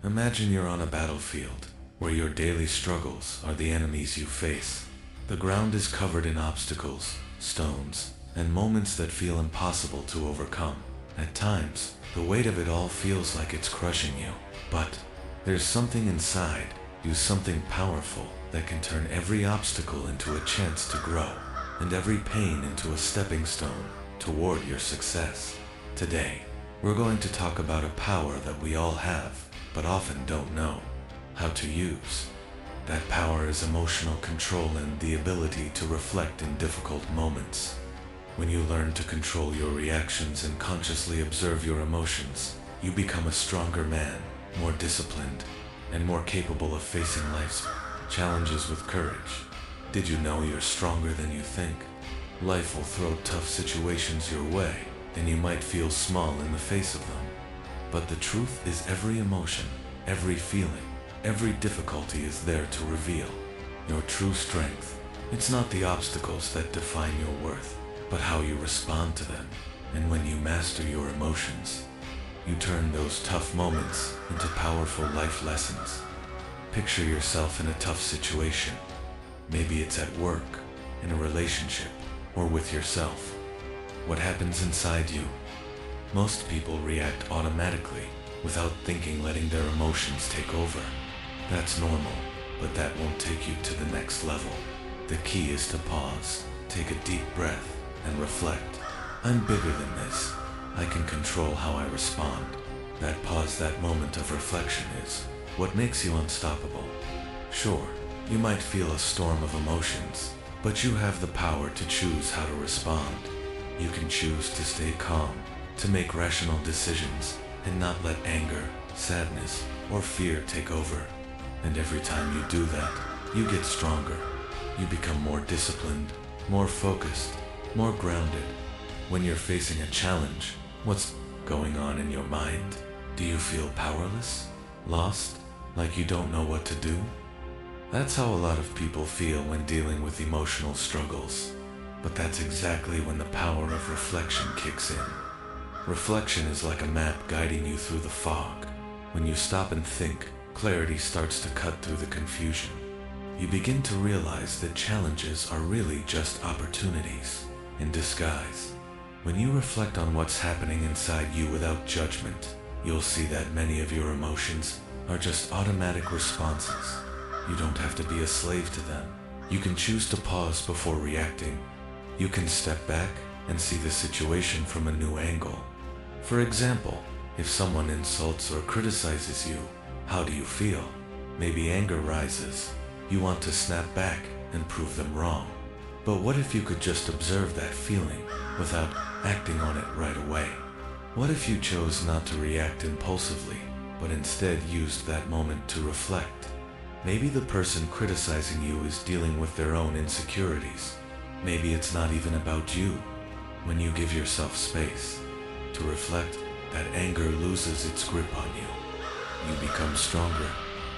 Imagine you're on a battlefield, where your daily struggles are the enemies you face. The ground is covered in obstacles, stones, and moments that feel impossible to overcome. At times, the weight of it all feels like it's crushing you. But there's something inside you, something powerful, that can turn every obstacle into a chance to grow, and every pain into a stepping stone toward your success. Today, we're going to talk about a power that we all have, but often don't know how to use. That power is emotional control and the ability to reflect in difficult moments. When you learn to control your reactions and consciously observe your emotions, you become a stronger man, more disciplined, and more capable of facing life's challenges with courage. Did you know you're stronger than you think? Life will throw tough situations your way, and you might feel small in the face of them. But the truth is, every emotion, every feeling, every difficulty is there to reveal your true strength. It's not the obstacles that define your worth, but how you respond to them. And when you master your emotions, you turn those tough moments into powerful life lessons. Picture yourself in a tough situation. Maybe it's at work, in a relationship, or with yourself. What happens inside you? Most people react automatically, without thinking, letting their emotions take over. That's normal, but that won't take you to the next level. The key is to pause, take a deep breath, and reflect. I'm bigger than this. I can control how I respond. That pause, that moment of reflection, is what makes you unstoppable. Sure, you might feel a storm of emotions, but you have the power to choose how to respond. You can choose to stay calm, to make rational decisions, and not let anger, sadness, or fear take over. And every time you do that, you get stronger. You become more disciplined, more focused, more grounded. When you're facing a challenge, what's going on in your mind? Do you feel powerless? Lost? Like you don't know what to do? That's how a lot of people feel when dealing with emotional struggles. But that's exactly when the power of reflection kicks in. Reflection is like a map guiding you through the fog. When you stop and think, clarity starts to cut through the confusion. You begin to realize that challenges are really just opportunities in disguise. When you reflect on what's happening inside you without judgment, you'll see that many of your emotions are just automatic responses. You don't have to be a slave to them. You can choose to pause before reacting. You can step back and see the situation from a new angle. For example, if someone insults or criticizes you, how do you feel? Maybe anger rises. You want to snap back and prove them wrong. But what if you could just observe that feeling without acting on it right away? What if you chose not to react impulsively, but instead used that moment to reflect? Maybe the person criticizing you is dealing with their own insecurities. Maybe it's not even about you. When you give yourself space to reflect, that anger loses its grip on you. You become stronger,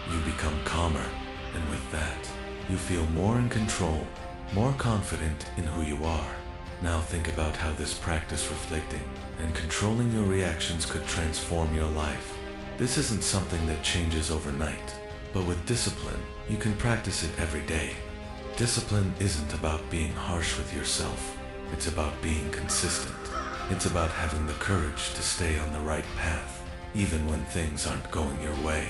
you become calmer, and with that, you feel more in control, more confident in who you are. Now think about how this practice, reflecting and controlling your reactions, could transform your life. This isn't something that changes overnight, but with discipline, you can practice it every day. Discipline isn't about being harsh with yourself. It's about being consistent. It's about having the courage to stay on the right path, even when things aren't going your way.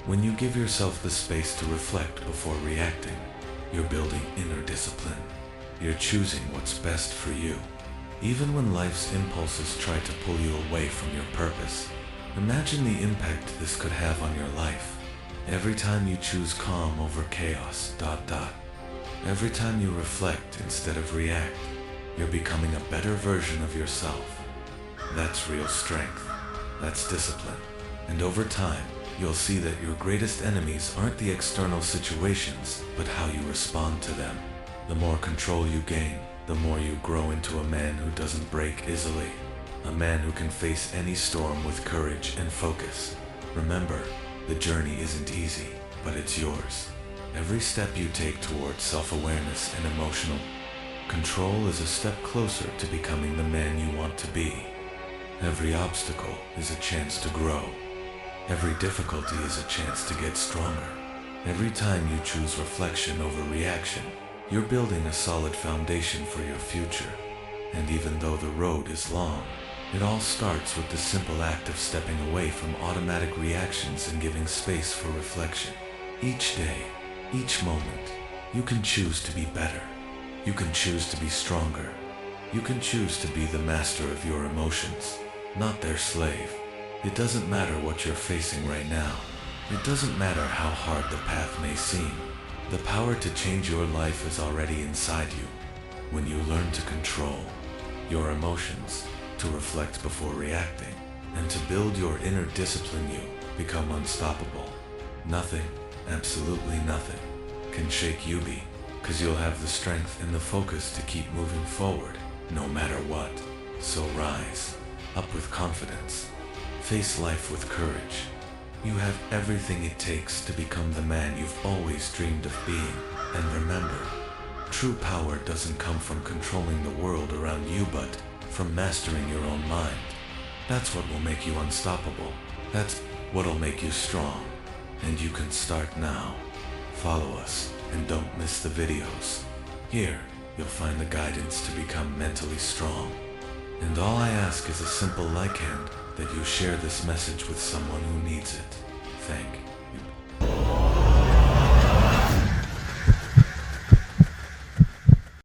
When you give yourself the space to reflect before reacting, you're building inner discipline. You're choosing what's best for you. Even when life's impulses try to pull you away from your purpose, imagine the impact this could have on your life. Every time you choose calm over chaos, every time you reflect instead of react, you're becoming a better version of yourself. That's real strength. That's discipline. And over time, you'll see that your greatest enemies aren't the external situations, but how you respond to them. The more control you gain, the more you grow into a man who doesn't break easily. A man who can face any storm with courage and focus. Remember, the journey isn't easy, but it's yours. Every step you take towards self-awareness and emotional control is a step closer to becoming the man you want to be. Every obstacle is a chance to grow. Every difficulty is a chance to get stronger. Every time you choose reflection over reaction, you're building a solid foundation for your future. And even though the road is long, it all starts with the simple act of stepping away from automatic reactions and giving space for reflection. Each day, each moment, you can choose to be better. You can choose to be stronger. You can choose to be the master of your emotions, not their slave. It doesn't matter what you're facing right now. It doesn't matter how hard the path may seem. The power to change your life is already inside you. When you learn to control your emotions, to reflect before reacting, and to build your inner discipline, you become unstoppable. Nothing, absolutely nothing, can shake you, because you'll have the strength and the focus to keep moving forward, no matter what. So rise, up with confidence. Face life with courage. You have everything it takes to become the man you've always dreamed of being. And remember, true power doesn't come from controlling the world around you, but from mastering your own mind. That's what will make you unstoppable. That's what'll make you strong. And you can start now. Follow us and don't miss the videos. Here, you'll find the guidance to become mentally strong. And all I ask is a simple like hand, that you share this message with someone who needs it. Thank